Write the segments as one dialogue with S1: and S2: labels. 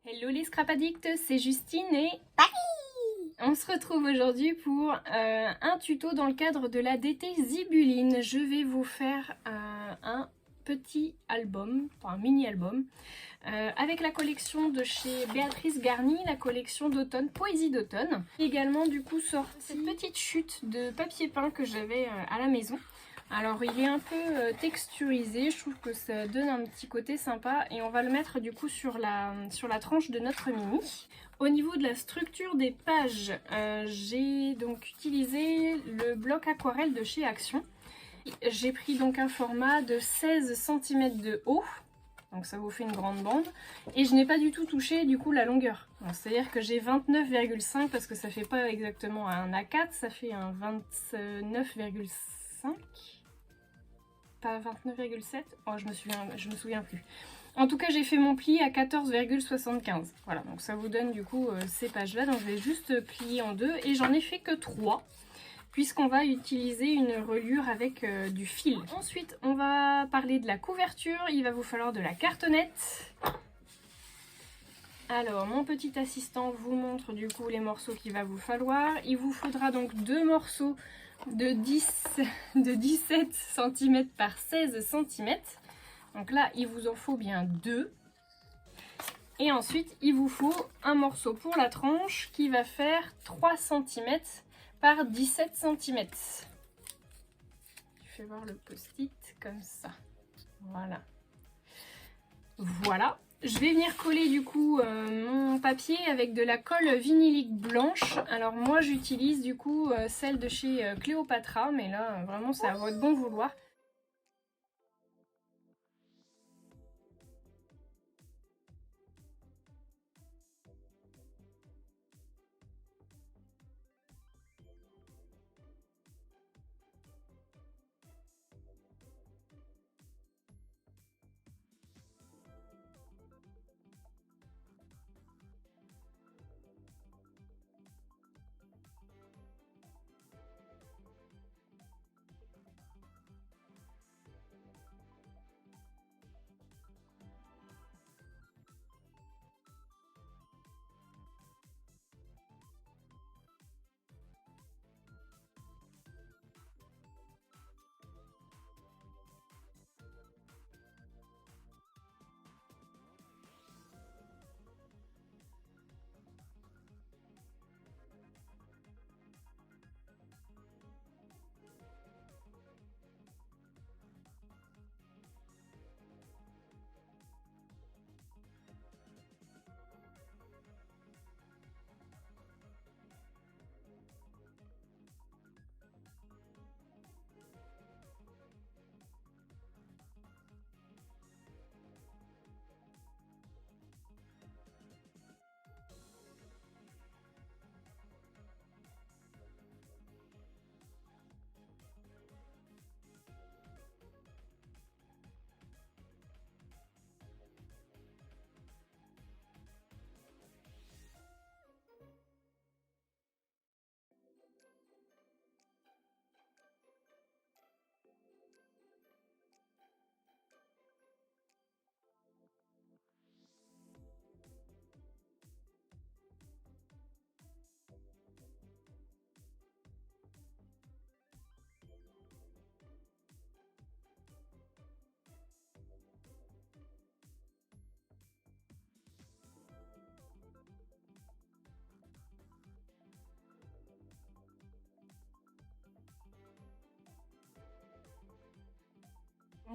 S1: Hello les scrap addicts, c'est Justine et
S2: Paris.
S1: on se retrouve aujourd'hui pour un tuto dans le cadre de la DT Zibuline. Je vais vous faire un petit album, enfin un mini album, avec la collection de chez Béatrice Garny, la collection d'automne, Poésie d'automne. Également du coup sorti cette petite chute de papier peint que j'avais à la maison. Alors il est un peu texturisé, je trouve que ça donne un petit côté sympa et on va le mettre du coup sur la tranche de notre mini. Au niveau de la structure des pages, j'ai donc utilisé le bloc aquarelle de chez Action. J'ai pris donc un format de 16 cm de haut, donc ça vous fait une grande bande, et je n'ai pas du tout touché du coup la longueur. C'est-à-dire que j'ai 29,5 parce que ça fait pas exactement un A4, ça fait un 29,5. Pas 29,7. Oh, je me souviens plus. En tout cas, j'ai fait mon pli à 14,75. Voilà, donc ça vous donne du coup ces pages-là. Donc je vais juste plier en deux et j'en ai fait que 3 puisqu'on va utiliser une reliure avec du fil. Ensuite, on va parler de la couverture. Il va vous falloir de la cartonnette. Alors, mon petit assistant vous montre du coup les morceaux qu'il va vous falloir. Il vous faudra donc 2 morceaux de 17 cm par 16 cm. Donc là, il vous en faut bien 2. Et ensuite, il vous faut un morceau pour la tranche qui va faire 3 cm par 17 cm. Je fais voir le post-it comme ça. Voilà. Voilà. Je vais venir coller du coup mon papier avec de la colle vinylique blanche. Alors moi j'utilise du coup celle de chez Cléopatra, mais là vraiment c'est à votre bon vouloir.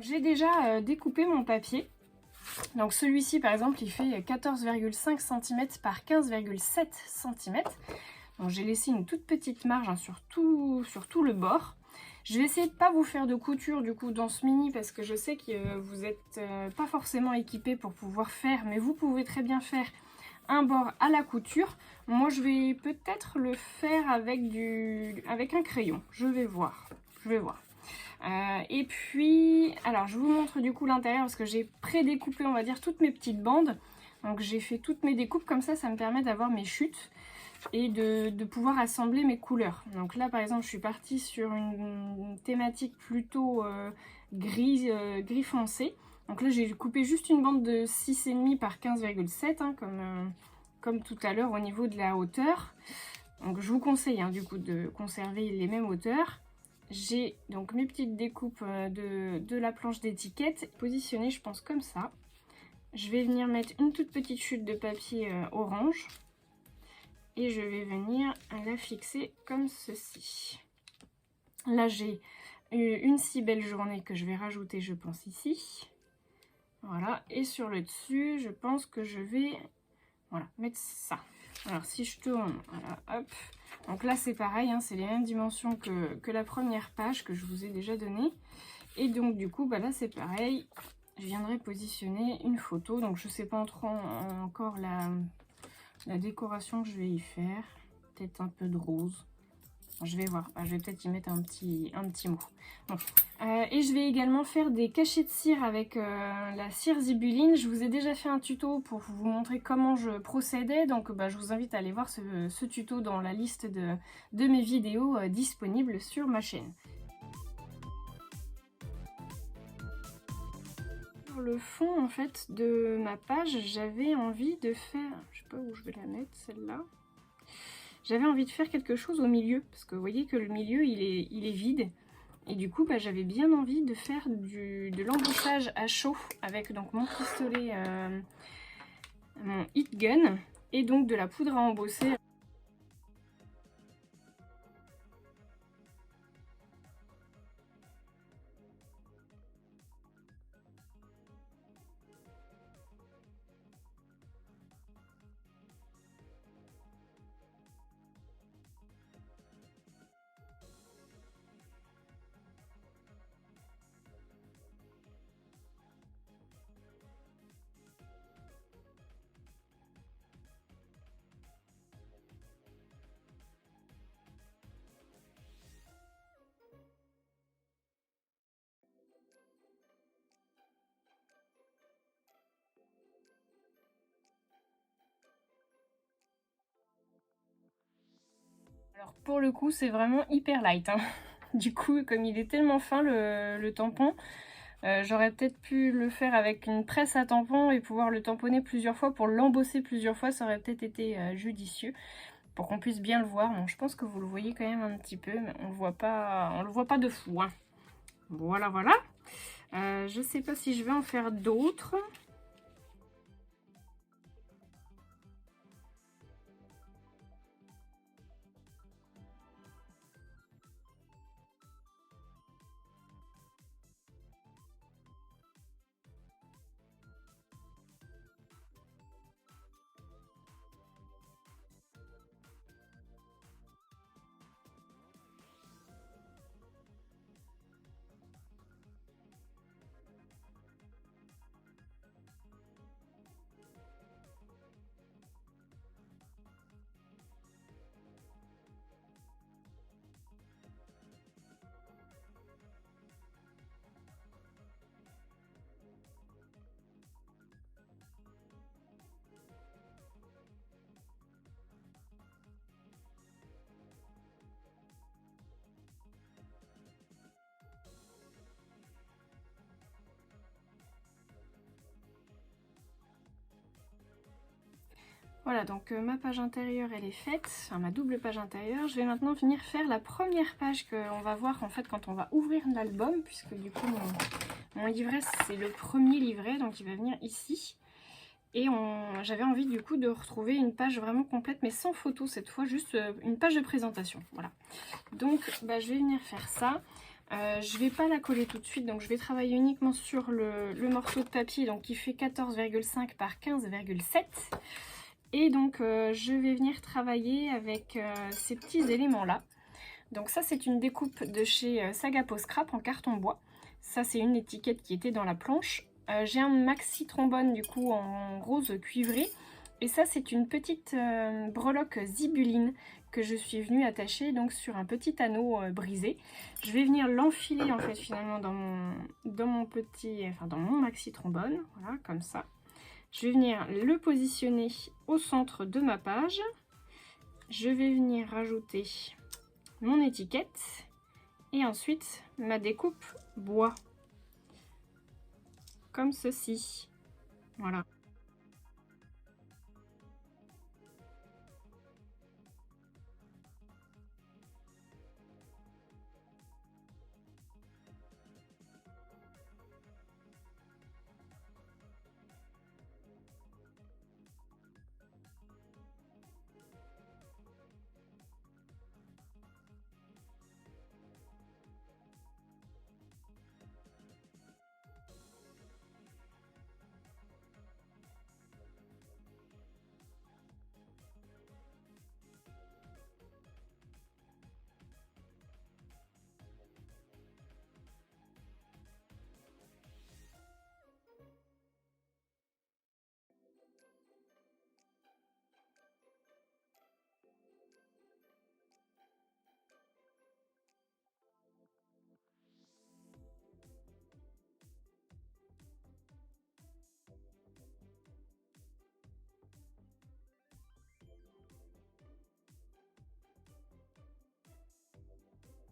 S1: J'ai déjà découpé mon papier. Donc celui-ci par exemple il fait 14,5 cm par 15,7 cm. Donc j'ai laissé une toute petite marge sur tout le bord. Je vais essayer de ne pas vous faire de couture du coup dans ce mini parce que je sais que vous n'êtes pas forcément équipé pour pouvoir faire, mais vous pouvez très bien faire un bord à la couture. Moi je vais peut-être le faire avec un crayon. Je vais voir. Et puis, alors je vous montre du coup l'intérieur parce que j'ai pré-découpé on va dire toutes mes petites bandes. Donc j'ai fait toutes mes découpes comme ça me permet d'avoir mes chutes et de pouvoir assembler mes couleurs. Donc là par exemple je suis partie sur une thématique plutôt gris foncé. Donc là j'ai coupé juste une bande de 6,5 par 15,7 hein, comme tout à l'heure au niveau de la hauteur. Donc je vous conseille du coup de conserver les mêmes hauteurs. J'ai donc mes petites découpes de la planche d'étiquette positionnées je pense comme ça. Je vais venir mettre une toute petite chute de papier orange et je vais venir la fixer comme ceci. Là j'ai une si belle journée que je vais rajouter je pense ici. Voilà, et sur le dessus je pense que je vais mettre ça. Alors si je tourne, voilà, hop. Donc là c'est pareil, c'est les mêmes dimensions que la première page que je vous ai déjà donnée. Et donc du coup là c'est pareil, je viendrai positionner une photo. Donc je sais pas encore la décoration que je vais y faire. Peut-être un peu de rose. Je vais voir, je vais peut-être y mettre un petit mot. Bon. Et je vais également faire des cachets de cire avec la cire zibuline. Je vous ai déjà fait un tuto pour vous montrer comment je procédais. Donc je vous invite à aller voir ce tuto dans la liste de mes vidéos disponibles sur ma chaîne. Sur le fond en fait de ma page, j'avais envie de faire, je sais pas où je vais la mettre celle-là. J'avais envie de faire quelque chose au milieu, parce que vous voyez que le milieu il est vide. Et du coup j'avais bien envie de faire de l'embossage à chaud avec donc mon pistolet, mon heat gun, et donc de la poudre à embosser. Alors pour le coup c'est vraiment hyper light. Du coup comme il est tellement fin le tampon, j'aurais peut-être pu le faire avec une presse à tampon et pouvoir le tamponner plusieurs fois pour l'embosser plusieurs fois. Ça aurait peut-être été judicieux pour qu'on puisse bien le voir. Bon, je pense que vous le voyez quand même un petit peu, mais on le voit pas de fou. Voilà. Je sais pas si je vais en faire d'autres. Voilà, donc ma page intérieure elle est faite, enfin ma double page intérieure. Je vais maintenant venir faire la première page qu'on va voir en fait quand on va ouvrir l'album, puisque du coup mon livret c'est le premier livret, donc il va venir ici. Et j'avais envie du coup de retrouver une page vraiment complète, mais sans photo cette fois, juste une page de présentation. Voilà. Donc je vais venir faire ça. Je vais pas la coller tout de suite, donc je vais travailler uniquement sur le morceau de papier, donc qui fait 14,5 par 15,7. Et donc je vais venir travailler avec ces petits éléments là. Donc ça c'est une découpe de chez Sagapo Scrap en carton bois. Ça c'est une étiquette qui était dans la planche. J'ai un maxi trombone du coup en rose cuivré. Et ça c'est une petite breloque zibuline que je suis venue attacher donc sur un petit anneau brisé. Je vais venir l'enfiler en fait finalement dans mon maxi trombone. Voilà, comme ça. Je vais venir le positionner au centre de ma page. Je vais venir rajouter mon étiquette et ensuite ma découpe bois. comme ceci. Voilà.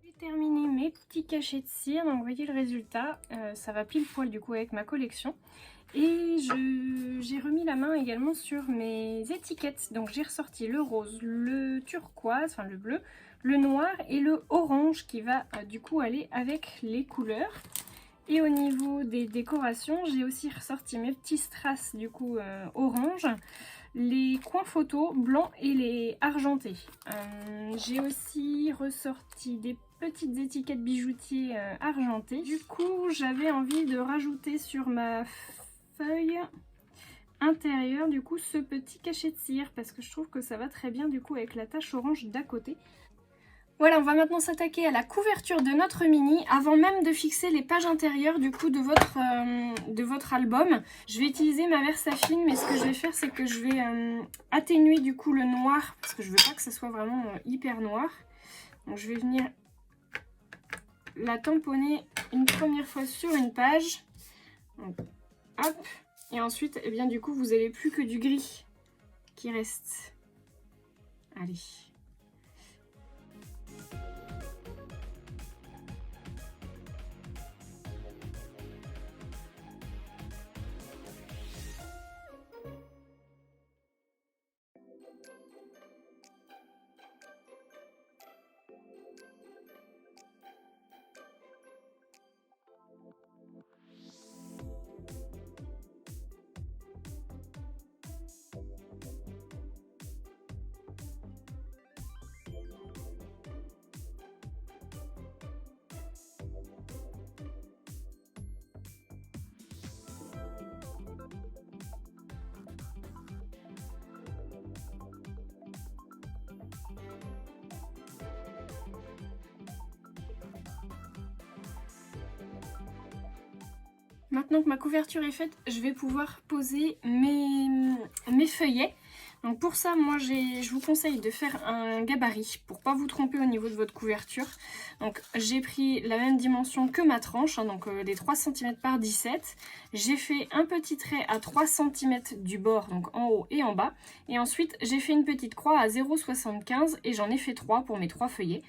S1: J'ai terminé mes petits cachets de cire, donc vous voyez le résultat, ça va pile poil du coup avec ma collection. Et j'ai remis la main également sur mes étiquettes, donc j'ai ressorti le rose, le turquoise, enfin le bleu, le noir et le orange qui va du coup aller avec les couleurs. Et au niveau des décorations, j'ai aussi ressorti mes petits strass du coup orange, les coins photos blancs et les argentés. J'ai aussi ressorti des petites étiquettes bijoutiers argentées. Du coup, j'avais envie de rajouter sur ma feuille intérieure du coup ce petit cachet de cire parce que je trouve que ça va très bien du coup avec la tache orange d'à côté. Voilà, on va maintenant s'attaquer à la couverture de notre mini avant même de fixer les pages intérieures du coup de votre album. Je vais utiliser ma Versafine, mais ce que je vais faire c'est que je vais atténuer du coup le noir parce que je veux pas que ça soit vraiment hyper noir. Donc je vais venir la tamponner une première fois sur une page. Donc, hop, et ensuite eh bien du coup vous n'avez plus que du gris qui reste. Allez. Maintenant que ma couverture est faite, je vais pouvoir poser mes feuillets. Donc pour ça, moi je vous conseille de faire un gabarit pour pas vous tromper au niveau de votre couverture. Donc j'ai pris la même dimension que ma tranche, hein, donc des 3 cm par 17. J'ai fait un petit trait à 3 cm du bord, donc en haut et en bas. Et ensuite j'ai fait une petite croix à 0,75 et j'en ai fait 3 pour mes 3 feuillets.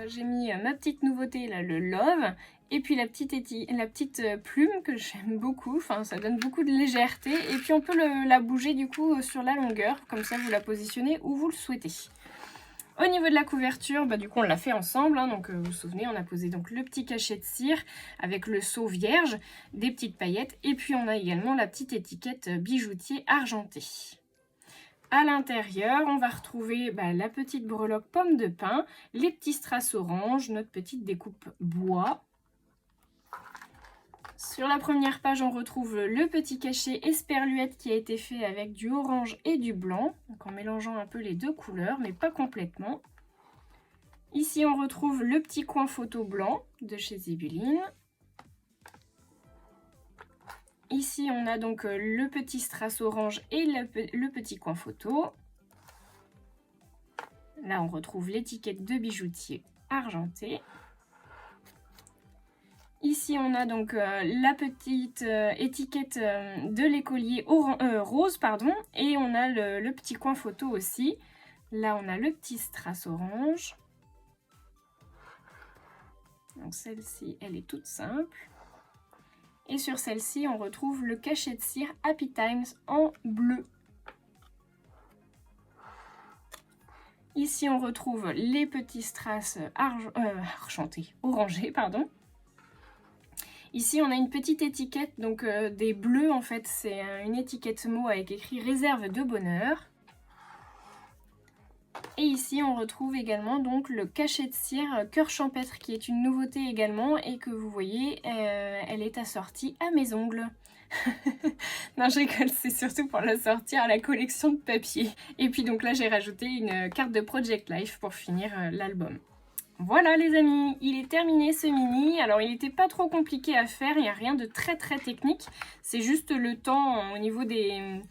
S1: J'ai mis ma petite nouveauté, là, le Love, et puis la petite plume que j'aime beaucoup, enfin ça donne beaucoup de légèreté, et puis on peut la bouger du coup sur la longueur, comme ça vous la positionnez où vous le souhaitez. Au niveau de la couverture, bah, du coup on l'a fait ensemble, hein, donc vous vous souvenez, on a posé donc le petit cachet de cire avec le seau vierge, des petites paillettes, et puis on a également la petite étiquette bijoutier argenté. À l'intérieur, on va retrouver la petite breloque pomme de pin, les petits strass orange, notre petite découpe bois. Sur la première page, on retrouve le petit cachet esperluette qui a été fait avec du orange et du blanc, donc en mélangeant un peu les deux couleurs, mais pas complètement. Ici, on retrouve le petit coin photo blanc de chez Zibuline. Ici, on a donc le petit strass orange et le petit coin photo. Là, on retrouve l'étiquette de bijoutier argenté. Ici, on a donc la petite étiquette de l'écolier rose, pardon, et on a le petit coin photo aussi. Là, on a le petit strass orange. Donc celle-ci, elle est toute simple. Et sur celle-ci, on retrouve le cachet de cire Happy Times en bleu. Ici, on retrouve les petits strass orangés, pardon. Ici, on a une petite étiquette, donc des bleus en fait, c'est une étiquette mot avec écrit réserve de bonheur. Et ici, on retrouve également donc le cachet de cire cœur champêtre qui est une nouveauté également et que vous voyez, elle est assortie à mes ongles. Non, je rigole, c'est surtout pour l'assortir à la collection de papier. Et puis donc là, j'ai rajouté une carte de Project Life pour finir l'album. Voilà les amis, il est terminé ce mini. Alors il n'était pas trop compliqué à faire, il n'y a rien de très technique. C'est juste le temps au niveau des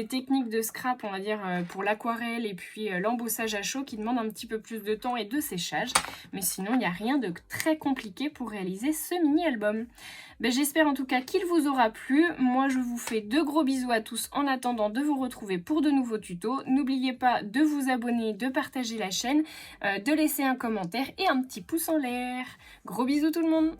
S1: techniques de scrap, on va dire, pour l'aquarelle et puis l'embossage à chaud qui demande un petit peu plus de temps et de séchage. Mais sinon, il n'y a rien de très compliqué pour réaliser ce mini album. Ben, j'espère en tout cas qu'il vous aura plu. Moi, je vous fais de gros bisous à tous en attendant de vous retrouver pour de nouveaux tutos. N'oubliez pas de vous abonner, de partager la chaîne, de laisser un commentaire et un petit pouce en l'air. Gros bisous tout le monde!